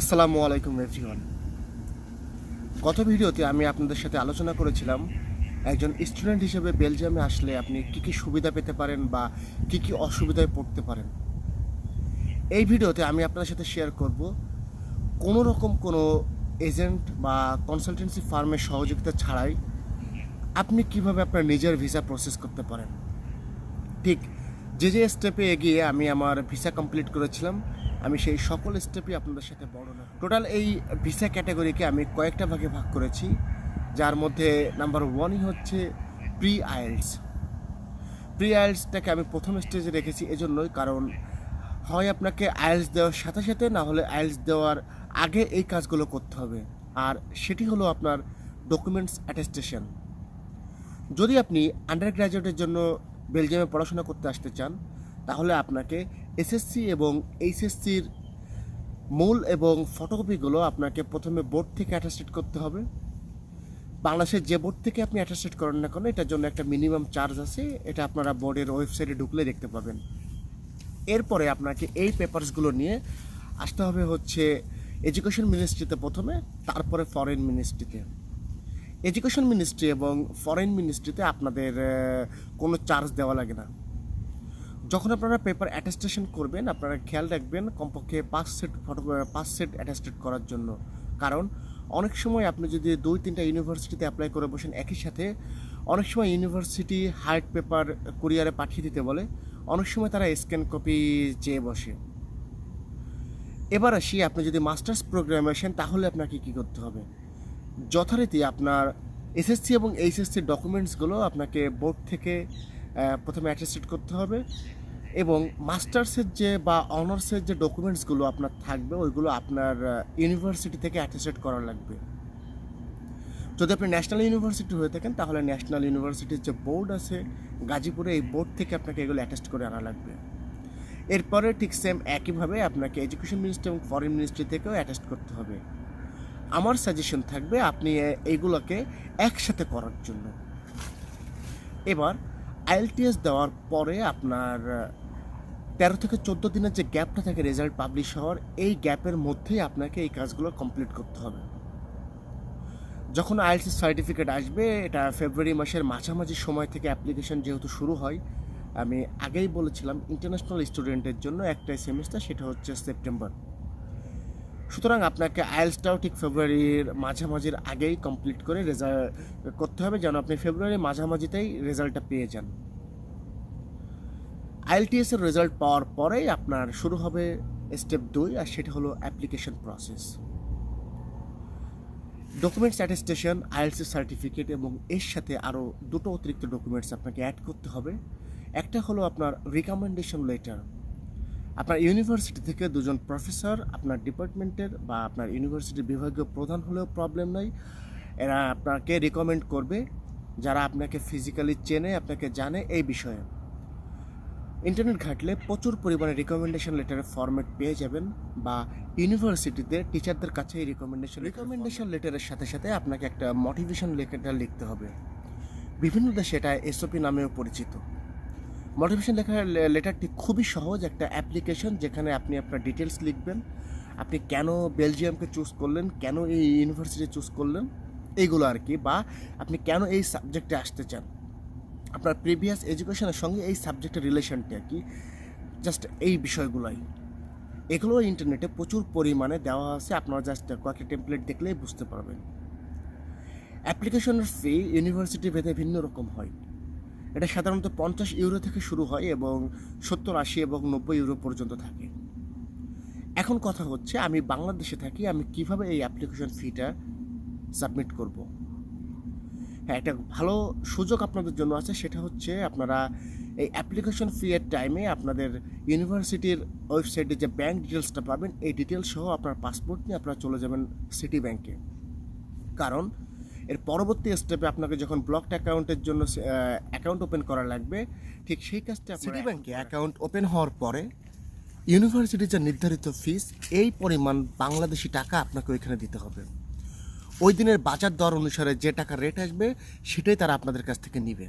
আসসালামু আলাইকুম এভরিওয়ান। গত ভিডিওতে আমি আপনাদের সাথে আলোচনা করেছিলাম একজন স্টুডেন্ট হিসেবে বেলজিয়ামে আসলে আপনি কি কি সুবিধা পেতে পারেন বা কি কি অসুবিধায় পড়তে পারেন। এই ভিডিওতে আমি আপনাদের সাথে শেয়ার করব কোনো রকম কোনো এজেন্ট বা কনসালটেন্সি ফার্মের সহযোগিতা ছাড়াই আপনি কিভাবে আপনার নিজের ভিসা প্রসেস করতে পারেন। ঠিক যে স্টেপে এগিয়ে আমি আমার ভিসা কমপ্লিট করেছিলাম, আমি সেই সকল স্টেপই আপনাদের সাথে বর্ণনা টোটাল এই ভিসা ক্যাটাগরিকে আমি কয়েকটা ভাগে ভাগ করেছি, যার মধ্যে নাম্বার ওয়ানই হচ্ছে প্রি আইএলটিএস। প্রি আইএলটিএসটাকে আমি প্রথম স্টেজে রেখেছি এজন্যই কারণ হয় আপনাকে আইএলটিএস দেওয়ার সাথে সাথে না হলে আইএলটিএস দেওয়ার আগে এই কাজগুলো করতে হবে, আর সেটি হলো আপনার ডকুমেন্টস অ্যাটেস্টেশন। যদি আপনি আন্ডার গ্র্যাজুয়েটের জন্য বেলজিয়ামে পড়াশোনা করতে আসতে চান তাহলে আপনাকে এসএসসি এবং এইচএসসির মূল এবং ফটোকপিগুলো আপনাকে প্রথমে বোর্ড থেকে অ্যাটাস্টেড করতে হবে। বাংলাদেশের যে বোর্ড থেকে আপনি অ্যাটাস্টেড করেন না কেন এটার জন্য একটা মিনিমাম চার্জ আছে, এটা আপনারা বোর্ডের ওয়েবসাইটে ঢুকলে দেখতে পাবেন। এরপরে আপনাকে এই পেপারসগুলো নিয়ে আসতে হবে হচ্ছে এডুকেশন মিনিস্ট্রিতে প্রথমে, তারপরে ফরেন মিনিস্ট্রিতে। এডুকেশন মিনিস্ট্রি এবং ফরেন মিনিস্ট্রিতে আপনাদের কোনো চার্জ দেওয়া লাগে না। যখন আপনারা পেপার অ্যাটেস্টেশন করবেন আপনারা খেয়াল রাখবেন কমপক্ষে 5 সেট অ্যাটেস্টেড করার জন্য, কারণ অনেক সময় আপনি যদি 2-3টা ইউনিভার্সিটিতে অ্যাপ্লাই করে বসেন একই সাথে, অনেক সময় ইউনিভার্সিটি হার্ড পেপার কুরিয়ারে পাঠিয়ে দিতে বলে, অনেক সময় তারা স্ক্যান কপি চেয়ে বসে। এবার আসি, আপনি যদি মাস্টার্স প্রোগ্রামে আসেন তাহলে আপনাকে কী করতে হবে। যথারীতি আপনার এসএসসি এবং এইচএসসির ডকুমেন্টসগুলো আপনাকে বোর্ড থেকে প্রথমে অ্যাটেস্টেড করতে হবে, এবং মাস্টার্সের যে বা অনার্সের যে ডকুমেন্টসগুলো আপনার থাকবে ওইগুলো আপনার ইউনিভার্সিটি থেকে অ্যাটেস্টেড করা লাগবে। যদি আপনি ন্যাশনাল ইউনিভার্সিটি হয়ে থাকেন তাহলে ন্যাশনাল ইউনিভার্সিটির যে বোর্ড আছে গাজীপুরে, এই বোর্ড থেকে আপনাকে এগুলো অ্যাটেস্ট করে আনা লাগবে। এরপরে ঠিক সেম একইভাবে আপনাকে এডুকেশন মিনিস্ট্রি এবং ফরেন মিনিস্ট্রি থেকেও অ্যাটেস্ট করতে হবে। আমার সাজেশন থাকবে আপনি এইগুলোকে একসাথে করার জন্য। এবার আইএলটিএস দেওয়ার পরে আপনার 13 থেকে 14 দিনের যে গ্যাপটা থাকে রেজাল্ট পাবলিশ হওয়ার, এই গ্যাপের মধ্যেই আপনাকে এই কাজগুলো কমপ্লিট করতে হবে। যখন আইএলটিএস সার্টিফিকেট আসবে, এটা ফেব্রুয়ারি মাসের মাঝামাঝি সময় থেকে অ্যাপ্লিকেশন যেহেতু শুরু হয়, আমি আগেই বলেছিলাম ইন্টারন্যাশনাল স্টুডেন্টের জন্য একটাই সেমিস্টার, সেটা হচ্ছে সেপ্টেম্বর। সুতরাং আপনাকে আইএলটিএসটাও ঠিক ফেব্রুয়ারির মাঝামাঝির আগেই কমপ্লিট করে রেজাল্ট করতে হবে, যেন আপনি ফেব্রুয়ারির মাঝামাঝিতেই রেজাল্টটা পেয়ে যান। আইএলটিএসের রেজাল্ট পাওয়ার পরেই আপনার শুরু হবে স্টেপ 2, আর সেটা হলো application process. Documents attestation, IELTS certificate এবং এর সাথে আরও দুটো অতিরিক্ত ডকুমেন্টস আপনাকে অ্যাড করতে হবে। একটা হলো আপনার রিকমেন্ডেশন লেটার। আপনার ইউনিভার্সিটি থেকে দুজন প্রফেসর আপনার ডিপার্টমেন্টের বা আপনার ইউনিভার্সিটির বিভাগীয় প্রধান হলেও প্রবলেম নাই, এরা আপনাকে রিকমেন্ড করবে, যারা আপনাকে ফিজিক্যালি চেনে, আপনাকে জানে এই বিষয়ে। ইন্টারনেট ঘাটলে প্রচুর পরিমাণে রিকমেন্ডেশন লেটারের ফরম্যাট পেয়ে যাবেন, বা ইউনিভার্সিটিতে টিচারদের কাছে এই রিকমেন্ডেশন লেটারের সাথে সাথে আপনাকে একটা মোটিভেশন লেটার লিখতে হবে। বিভিন্ন দেশে এটা এসওপি নামেও পরিচিত। মোটিভেশন লেটারটি খুবই সহজ একটা অ্যাপ্লিকেশন, যেখানে আপনি আপনার ডিটেলস লিখবেন, আপনি কেন বেলজিয়ামকে চুজ করলেন, কেন এই ইউনিভার্সিটি চুজ করলেন, এইগুলো আর কি, বা আপনি কেন এই সাবজেক্টে আসতে চান, আপনার প্রিভিয়াস এডুকেশনের সঙ্গে এই সাবজেক্টের রিলেশনটা কি, জাস্ট এই বিষয়গুলোই। এগুলো ইন্টারনেটে প্রচুর পরিমাণে দেওয়া আছে, আপনারা জাস্ট কয়েকটা টেমপ্লেট দেখলেই বুঝতে পারবেন। অ্যাপ্লিকেশনের ফি ইউনিভার্সিটি ভেদে ভিন্ন রকম হয়। এটা সাধারণত 50 ইউরো থেকে শুরু হয় এবং 70, 80 এবং 90 ইউরো পর্যন্ত থাকে। এখন কথা হচ্ছে, আমি বাংলাদেশে থাকি, আমি কিভাবে এই অ্যাপ্লিকেশন ফিটা সাবমিট করব। হ্যাঁ, একটা ভালো সুযোগ আপনাদের জন্য আছে, সেটা হচ্ছে আপনারা এই অ্যাপ্লিকেশন ফি এর টাইমে আপনাদের ইউনিভার্সিটির ওয়েবসাইটে যে ব্যাঙ্ক ডিটেলসটা পাবেন, এই ডিটেলস সহ আপনার পাসপোর্ট নিয়ে আপনারা চলে যাবেন সিটি ব্যাংকে। কারণ এর পরবর্তী স্টেপে আপনাকে যখন ব্লকড অ্যাকাউন্টের জন্য অ্যাকাউন্ট ওপেন করা লাগবে, ঠিক সেই কাজটা সিটি ব্যাংকে অ্যাকাউন্ট ওপেন হওয়ার পরে ইউনিভার্সিটির যে নির্ধারিত ফিস, এই পরিমাণ বাংলাদেশি টাকা আপনাকে ওইখানে দিতে হবে। ওই দিনের বাজার দর অনুসারে যে টাকা রেট আসবে সেটাই তারা আপনাদের কাছ থেকে নিবে।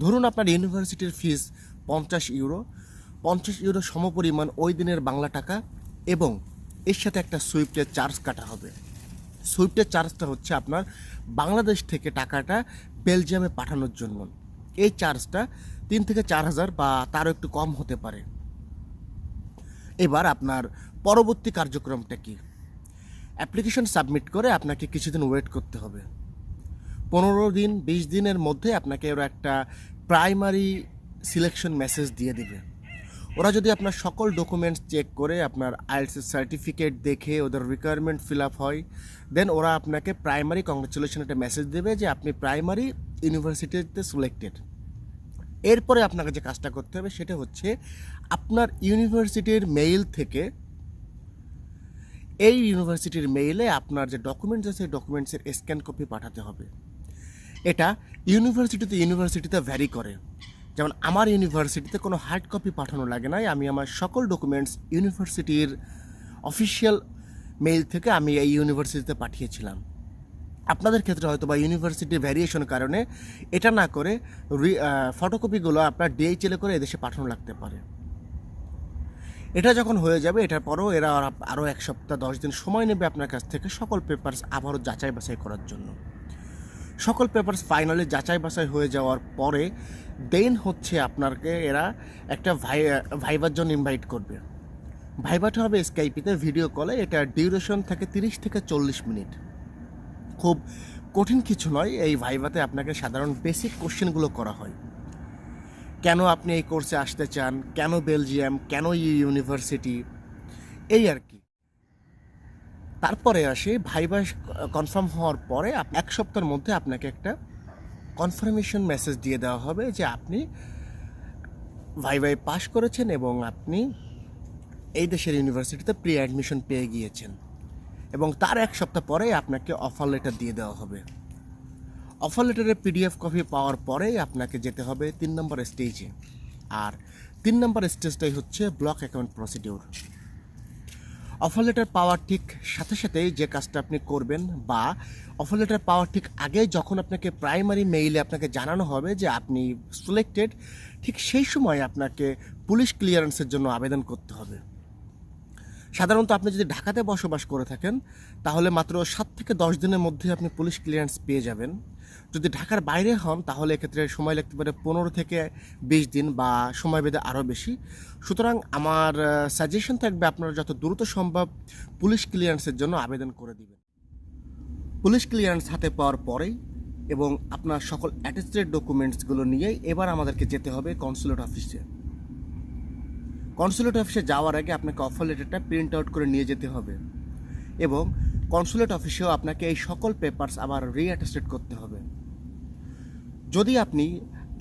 ধরুন আপনার ইউনিভার্সিটির ফিস 50 ইউরো, 50 ইউরো সমপরিমাণ ওই দিনের বাংলা টাকা এবং এর সাথে একটা সুইফটের চার্জ কাটা হবে। সুইফটের চার্জটা হচ্ছে আপনার বাংলাদেশ থেকে টাকাটা বেলজিয়ামে পাঠানোর জন্য। এই চার্জটা 3 থেকে 4,000 বা তারও একটু কম হতে পারে। এবার আপনার পরবর্তী কার্যক্রমটা কি? অ্যাপ্লিকেশন সাবমিট করে আপনাকে কিছুদিন ওয়েট করতে হবে। 15 দিন 20 দিনের মধ্যে আপনাকে ওরা একটা প্রাইমারি সিলেকশন মেসেজ দিয়ে দেবে। ওরা যদি আপনার সকল ডকুমেন্টস চেক করে আপনার আইএলটিএস সার্টিফিকেট দেখে ওদের রিকোয়ারমেন্ট ফিল আপ হয়, দেন ওরা আপনাকে প্রাইমারি কংগ্রেচুলেশন একটা মেসেজ দেবে যে আপনি প্রাইমারি ইউনিভার্সিটিতে সিলেক্টেড। এরপরে আপনাকে যে কাজটা করতে হবে সেটা হচ্ছে আপনার ইউনিভার্সিটির মেইল থেকে এই ইউনিভার্সিটির মেইলে আপনার যে ডকুমেন্টস আছে সেই ডকুমেন্টসের স্ক্যান কপি পাঠাতে হবে। এটা ইউনিভার্সিটিতে ভ্যারি করে। যেমন আমার ইউনিভার্সিটিতে কোনো হার্ড কপি পাঠানো লাগে নাই, আমি আমার সকল ডকুমেন্টস ইউনিভার্সিটির অফিসিয়াল মেইল থেকে আমি এই ইউনিভার্সিটিতে পাঠিয়েছিলাম। আপনাদের ক্ষেত্রে হয়তো বা ইউনিভার্সিটির ভ্যারিয়েশনের কারণে এটা না করে ফটোকপিগুলো আপনার ডিএইচএলে করে এদেশে পাঠানো লাগতে পারে। এটা যখন হয়ে যাবে এটার পরেও এরা আরও 1 সপ্তাহ 10 দিন সময় নেবে আপনার কাছ থেকে সকল পেপারস আবারও যাচাই বাছাই করার জন্য। সকল পেপারস ফাইনালি যাচাই বাছাই হয়ে যাওয়ার পরে দেন হচ্ছে আপনাকে এরা একটা ভাইবার জন্য ইনভাইট করবে। ভাইবাটা হবে স্কাইপিতে ভিডিও কলে। এটা ডিউরেশন থাকে 30 থেকে 40 মিনিট। খুব কঠিন কিছু নয়। এই ভাইভাতে আপনাকে সাধারণ বেসিক কোশ্চেনগুলো করা হয়। কেন আপনি এই কোর্সে আসতে চান, কেন বেলজিয়াম, কেন ইউনিভার্সিটি, এই আর কি। তারপরে আসে ভাইবা কনফার্ম হওয়ার পরে 1 সপ্তাহের মধ্যে আপনাকে একটা কনফার্মেশন মেসেজ দিয়ে দেওয়া হবে যে আপনি ভাইভায় পাস করেছেন এবং আপনি এই দেশের ইউনিভার্সিটিতে প্রি অ্যাডমিশন পেয়ে গিয়েছেন। এবং তার 1 সপ্তাহ পরে আপনাকে অফার লেটার দিয়ে দেওয়া হবে। অফার লেটারের পিডিএফ কপি পাওয়ার পরেই আপনাকে যেতে হবে 3 নম্বর স্টেজে। আর 3 নম্বর স্টেজটাই হচ্ছে block account procedure. Offer letter পাওয়ার ঠিক সাথে সাথেই যে কাজটা আপনি করবেন, বা অফার লেটার পাওয়ার ঠিক আগে যখন আপনাকে প্রাইমারি মেইলে আপনাকে জানানো হবে যে আপনি সিলেক্টেড, ঠিক সেই সময় আপনাকে পুলিশ ক্লিয়ারেন্সের জন্য আবেদন করতে হবে। সাধারণত আপনি যদি ঢাকাতে বসবাস করে থাকেন তাহলে মাত্র 7 থেকে 10 দিনের মধ্যে আপনি পুলিশ ক্লিয়ারেন্স পেয়ে যাবেন। যদি ঢাকার বাইরে হন তাহলে এক্ষেত্রে সময় লাগতে পারে 15 থেকে 20 দিন বা সময় বেঁধে আরও বেশি। সুতরাং আমার সাজেশন থাকবে আপনারা যত দ্রুত সম্ভব পুলিশ ক্লিয়ারেন্সের জন্য আবেদন করে দিবেন। পুলিশ ক্লিয়ারেন্স হাতে পাওয়ার পরেই এবং আপনার সকল অ্যাটেস্টেড ডকুমেন্টসগুলো নিয়েই এবার আমাদেরকে যেতে হবে কনসুলেট অফিসে। কনসুলেট অফিসে যাওয়ার আগে আপনাকে অফার লেটারটা প্রিন্ট আউট করে নিয়ে যেতে হবে এবং কনসুলেট অফিসেও আপনাকে এই সকল পেপারস আবার রিঅ্যাটেস্টেড করতে হবে। যদি আপনি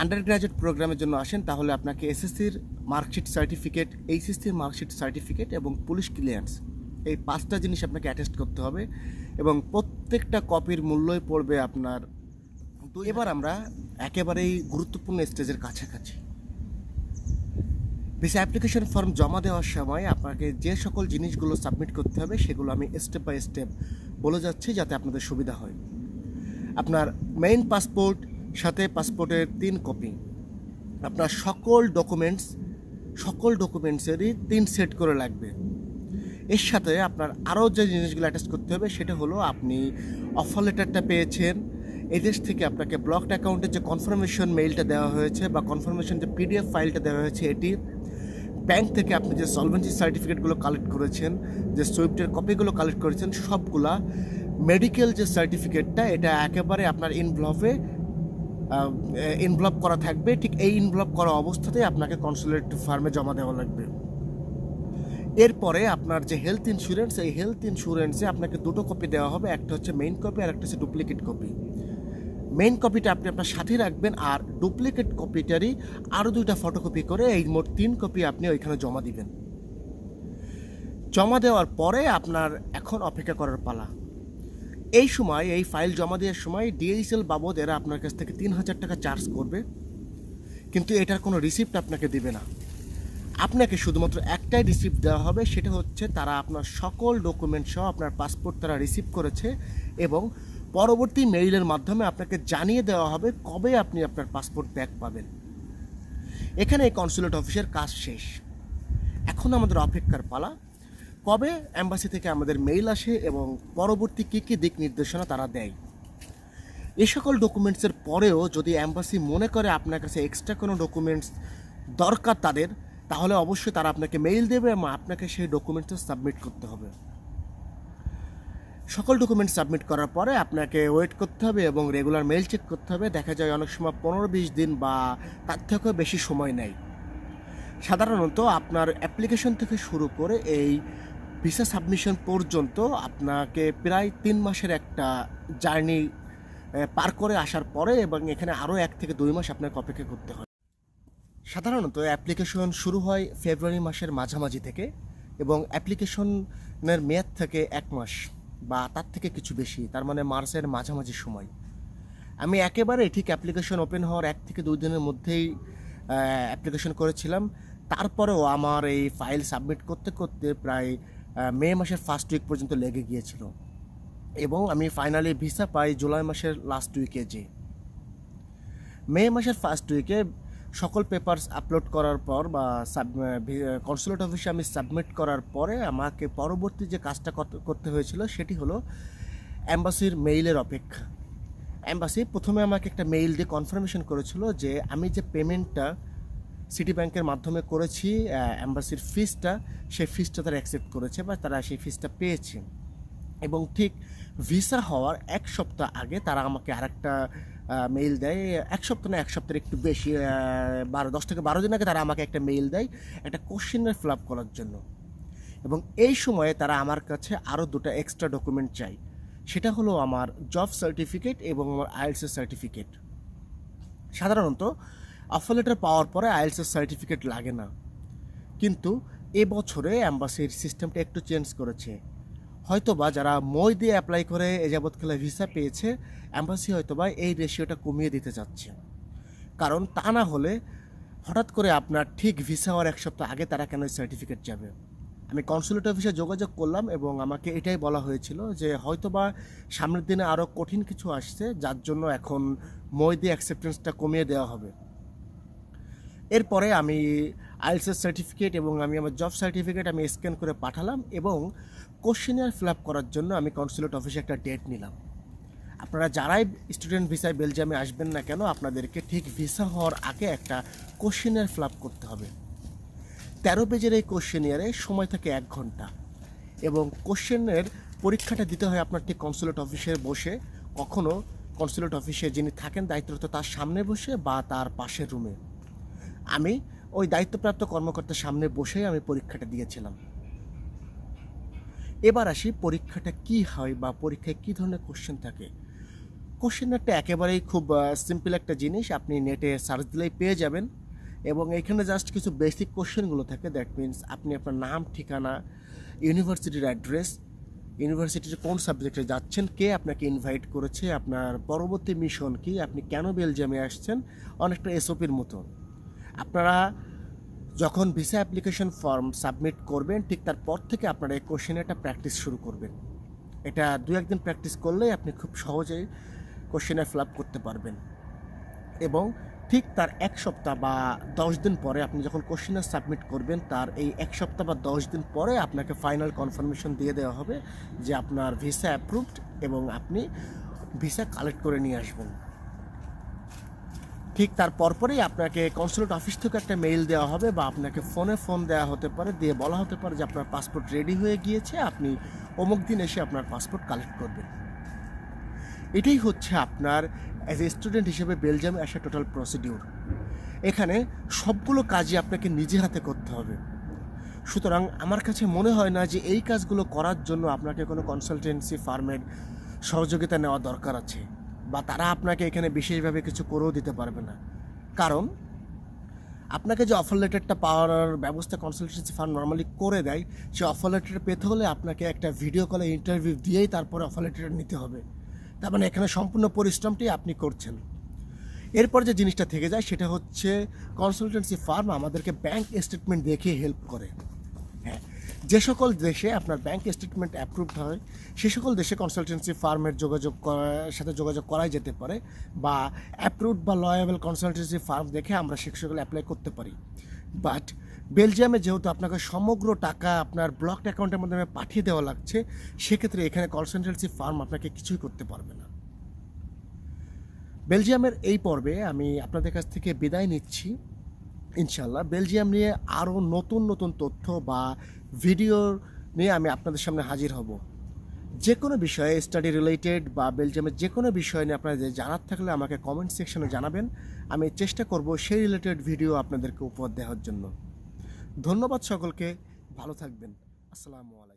আন্ডার গ্র্যাজুয়েট প্রোগ্রামের জন্য আসেন তাহলে আপনাকে এসএসসির মার্কশিট সার্টিফিকেট, এইচএসসির মার্কশিট সার্টিফিকেট এবং পুলিশ ক্লিয়ারেন্স, এই 5টা জিনিস আপনাকে অ্যাটেস্ট করতে হবে এবং প্রত্যেকটা কপির মূল্যই পড়বে আপনার। এবার আমরা একেবারেই গুরুত্বপূর্ণ স্টেজের কাছাকাছি। ভিসা অ্যাপ্লিকেশন ফর্ম জমা দেওয়ার সময় আপনাকে যে সকল জিনিসগুলো সাবমিট করতে হবে সেগুলো আমি স্টেপ বাই স্টেপ বলে যাচ্ছি যাতে আপনাদের সুবিধা হয়। আপনার মেইন পাসপোর্ট, সাথে পাসপোর্টের 3 কপি, আপনার সকল ডকুমেন্টসেরই 3 সেট করে লাগবে। এর সাথে আপনার আরও যে জিনিসগুলো অ্যাটাচ করতে হবে সেটা হলো আপনি অফার লেটারটা পেয়েছেন, এদেশ থেকে আপনাকে ব্লকড অ্যাকাউন্টের যে কনফার্মেশন মেইলটা দেওয়া হয়েছে বা কনফার্মেশন যে পিডিএফ ফাইলটা দেওয়া হয়েছে এটি, ব্যাংক থেকে আপনি যে সলভেন্সি সার্টিফিকেটগুলো কালেক্ট করেছেন, যে সুইফটের কপিগুলো কালেক্ট করেছেন, সবগুলা, মেডিকেল যে সার্টিফিকেটটা এটা একেবারে আপনার ইনভলভ করা থাকবে। ঠিক এই ইনভলভ করা অবস্থাতেই আপনাকে কনসুলেট ফার্মে জমা দেওয়া লাগবে। এরপরে আপনার যে হেলথ ইন্স্যুরেন্স, এই হেলথ ইন্স্যুরেন্সে আপনাকে 2টো কপি দেওয়া হবে, একটা হচ্ছে মেইন কপি আর একটা হচ্ছে ডুপ্লিকেট কপি। মেইন কপিটা আপনি আপনার সাথে রাখবেন আর ডুপ্লিকেট কপিটারই আরও 2টা ফটোকপি করে এই মোট 3 কপি আপনি ওইখানে জমা দিবেন। জমা দেওয়ার পরে আপনার এখন অপেক্ষা করার পালা। এই সময় এই ফাইল জমা দেওয়ার সময় ডিএইচএল বাবদ এরা আপনার কাছ থেকে 3,000 টাকা চার্জ করবে, কিন্তু এটার কোনো রিসিপ্ট আপনাকে দেবে না। আপনাকে শুধুমাত্র একটাই রিসিপ্ট দেওয়া হবে, সেটা হচ্ছে তারা আপনার সকল ডকুমেন্ট সহ আপনার পাসপোর্ট তারা রিসিভ করেছে এবং পরবর্তী মেইলের মাধ্যমে আপনাকে জানিয়ে দেওয়া হবে কবে আপনি আপনার পাসপোর্ট ব্যাক পাবেন। এখানে এই কনসুলেট অফিসের কাজ শেষ। এখন আমাদের অপেক্ষার পালা। কবে এম্বাসি থেকে আমাদের মেইল আসে এবং পরবর্তী কী কী দিক নির্দেশনা তারা দেয়। এই সকল ডকুমেন্টসের পরেও যদি এম্বাসি মনে করে আপনার কাছে এক্সট্রা কোনো ডকুমেন্টস দরকার তাদের, তাহলে অবশ্যই তারা আপনাকে মেইল দেবে এবং আপনাকে সেই ডকুমেন্টস সাবমিট করতে হবে। সকল ডকুমেন্ট সাবমিট করার পরে আপনাকে ওয়েট করতে হবে এবং রেগুলার মেইল চেক করতে হবে। দেখা যায় অনেক সময় 15-20 দিন বা তার থেকেও বেশি সময় নেয়। সাধারণত আপনার অ্যাপ্লিকেশন থেকে শুরু করে এই ভিসা সাবমিশন পর্যন্ত আপনাকে প্রায় 3 মাসের একটা জার্নি পার করে আসার পরে এবং এখানে আরও 1 থেকে 2 মাস আপনাকে অপেক্ষা করতে হয়। সাধারণত অ্যাপ্লিকেশন শুরু হয় ফেব্রুয়ারি মাসের মাঝামাঝি থেকে এবং অ্যাপ্লিকেশনের মেয়াদ থাকে 1 মাস বা তার থেকে কিছু বেশি, তার মানে মার্চের মাঝামাঝি সময়। আমি একেবারে ঠিক অ্যাপ্লিকেশন ওপেন হওয়ার 1 থেকে 2 দিনের মধ্যেই অ্যাপ্লিকেশন করেছিলাম। তারপরেও আমার এই ফাইল সাবমিট করতে করতে প্রায় মে মাসের ফার্স্ট উইক পর্যন্ত লেগে গিয়েছিল এবং আমি ফাইনালি ভিসা পাই জুলাই মাসের লাস্ট উইকে। মে মাসের ফার্স্ট উইকে সকল পেপারস আপলোড করার পর বা কনসুলেট অফিসে আমি সাবমিট করার পরে আমাকে পরবর্তী যে কাজটা করতে হয়েছিল সেটি হলো অ্যাম্বাসির মেইলের অপেক্ষা। অ্যাম্বাসি প্রথমে আমাকে একটা মেইল দিয়ে কনফার্মেশন করেছিল যে আমি যে পেমেন্টটা সিটি ব্যাংকের মাধ্যমে করেছি অ্যাম্বাসির ফিসটা, সেই ফিসটা তারা অ্যাকসেপ্ট করেছে বা তারা সেই ফিসটা পেয়েছে। এবং ঠিক ভিসা হওয়ার 1 সপ্তাহ আগে তারা আমাকে আরেকটা মেইল দেয়। 1 সপ্তাহ না, 1 সপ্তাহের একটু বেশি, 10 থেকে 12 দিন আগে তারা আমাকে একটা মেইল দেয় একটা কোশ্চেনের ফিল আপ করার জন্য। এবং এই সময়ে তারা আমার কাছে আরও 2টা এক্সট্রা ডকুমেন্ট চাই। সেটা হলো আমার জব সার্টিফিকেট এবং আমার আইএলটিএস সার্টিফিকেট। সাধারণত অফার লেটার পাওয়ার পরে আইএলটিএস সার্টিফিকেট লাগে না, কিন্তু এবছরে অ্যাম্বাসির সিস্টেমটা একটু চেঞ্জ করেছে। হয়তোবা যারা মই দিয়ে অ্যাপ্লাই করে এ যাবৎকালে ভিসা পেয়েছে, অ্যাম্বাসি হয়তোবা এই রেশিওটা কমিয়ে দিতে চাচ্ছে। কারণ তা না হলে হঠাৎ করে আপনার ঠিক ভিসা হওয়ার 1 সপ্তাহ আগে তারা কেন সার্টিফিকেট যাবে। আমি কনসুলেট অফিসে যোগাযোগ করলাম এবং আমাকে এটাই বলা হয়েছিল যে হয়তোবা সামনের দিনে আরও কঠিন কিছু আসছে, যার জন্য এখন মই দিয়ে অ্যাকসেপ্টেন্সটা কমিয়ে দেওয়া হবে। এরপরে আমি আইএলটিএস সার্টিফিকেট এবং আমি আমার জব সার্টিফিকেট আমি স্ক্যান করে পাঠালাম এবং কোশ্চেনিয়ার ফিল আপ করার জন্য আমি কনসুলেট অফিসে একটা ডেট নিলাম। আপনারা যারাই স্টুডেন্ট ভিসায় বেলজিয়ামে আসবেন না কেন, আপনাদেরকে ঠিক ভিসা হওয়ার আগে একটা কোশ্চেনিয়ার ফিল আপ করতে হবে। 13 পেজের এই কোশ্চেনিয়ারে সময় থাকে 1 ঘন্টা এবং কোশ্চেনের পরীক্ষাটা দিতে হয় আপনার ঠিক কনসুলেট অফিসে বসে, কখনো কনসুলেট অফিসে যিনি থাকেন দায়িত্বরত তার সামনে বসে বা তার পাশের রুমে। আমি ওই দায়িত্বপ্রাপ্ত কর্মকর্তার সামনে বসেই আমি পরীক্ষাটা দিয়েছিলাম। এবার আসি পরীক্ষাটা কি হয় বা পরীক্ষায় কী ধরনের কোশ্চেন থাকে। কোশ্চেনারটা একেবারেই খুব সিম্পল একটা জিনিস, আপনি নেটে সার্চ দিলেই পেয়ে যাবেন এবং এখানে জাস্ট কিছু বেসিক কোশ্চেনগুলো থাকে। দ্যাট মিনস আপনি আপনার নাম, ঠিকানা, ইউনিভার্সিটির অ্যাড্রেস, ইউনিভার্সিটির কোন সাবজেক্টে যাচ্ছেন, কে আপনাকে ইনভাইট করেছে, আপনার পরবর্তী মিশন কি, আপনি কেন বেলজিয়ামে আসছেন, অনেকটা এসওপির মতো। আপনারা যখন ভিসা অ্যাপ্লিকেশন ফর্ম সাবমিট করবেন ঠিক তারপর থেকে আপনারা এই কোশ্চেনারটা প্র্যাকটিস শুরু করবেন। এটা 2-1 দিন প্র্যাকটিস করলেই আপনি খুব সহজেই কোশ্চেনার ফিল আপ করতে পারবেন এবং ঠিক তার 1 সপ্তাহ বা 10 দিন পরে আপনি যখন কোশ্চেনার সাবমিট করবেন তার এই 1 সপ্তাহ বা 10 দিন পরে আপনাকে ফাইনাল কনফার্মেশন দিয়ে দেওয়া হবে যে আপনার ভিসা অ্যাপ্রুভড এবং আপনি ভিসা কালেক্ট করে নিয়ে আসবেন। ঠিক তার পরপরই আপনাকে কনসুলেট অফিস থেকে একটা মেইল দেওয়া হবে বা আপনাকে ফোন দেওয়া হতে পারে, দিয়ে বলা হতে পারে যে আপনার পাসপোর্ট রেডি হয়ে গিয়েছে, আপনি অমুক দিন এসে আপনার পাসপোর্ট কালেক্ট করবেন। এটাই হচ্ছে আপনার অ্যাজ এ স্টুডেন্ট হিসেবে বেলজিয়ামে আসা টোটাল প্রসিডিউর। এখানে সবগুলো কাজই আপনাকে নিজে হাতে করতে হবে। সুতরাং আমার কাছে মনে হয় না যে এই কাজগুলো করার জন্য আপনাকে কোনো কনসালটেন্সি ফার্মের সহযোগিতা নেওয়া দরকার আছে বা তারা আপনাকে এখানে বিশেষভাবে কিছু করেও দিতে পারবে না। কারণ আপনাকে যে অফার লেটারটা পাওয়ার ব্যবস্থা কনসালটেন্সি ফার্ম নর্মালি করে দেয়, সেই অফার লেটার পেতে হলে আপনাকে একটা ভিডিও কলে ইন্টারভিউ দিয়েই তারপরে অফার লেটারটা নিতে হবে। তার মানে এখানে সম্পূর্ণ পরিশ্রমটি আপনি করছেন। এরপর যে জিনিসটা থেকে যায় সেটা হচ্ছে কনসালটেন্সি ফার্ম আমাদেরকে ব্যাংক স্টেটমেন্ট দেখিয়ে হেল্প করে। হ্যাঁ, যে সকল দেশে আপনার ব্যাংক স্টেটমেন্ট অ্যাপ্রুভড হয় সে সকল দেশে কনসালটেন্সি ফার্মের সাথে যোগাযোগ করাই যেতে পারে বা অ্যাপ্রুভড বা লয়েবল কনসালটেন্সি ফার্ম দেখে আমরা সে সকল অ্যাপ্লাই করতে পারি। বাট বেলজিয়ামে যেহেতু আপনাকে সমগ্র টাকা আপনার ব্লকড অ্যাকাউন্টের মাধ্যমে পাঠিয়ে দেওয়া লাগছে, সেক্ষেত্রে এখানে কনসালটেন্সি ফার্ম আপনাকে কিছুই করতে পারবে না। বেলজিয়ামের এই পর্বে আমি আপনাদের কাছ থেকে বিদায় নিচ্ছি। ইনশাল্লাহ বেলজিয়াম নিয়ে আরও নতুন নতুন তথ্য বা ভিডিও নিয়ে আমি আপনাদের সামনে হাজির হব। যে কোনো বিষয়ে স্টাডি রিলেটেড বা বেলজিয়ামের যে কোনো বিষয় নিয়ে আপনাদের জানার থাকলে আমাকে কমেন্ট সেকশনে জানাবেন। আমি চেষ্টা করব সেই রিলেটেড ভিডিও আপনাদেরকে উপহার দেওয়ার জন্য। ধন্যবাদ সকলকে, ভালো থাকবেন। আসসালামু আলাইকুম।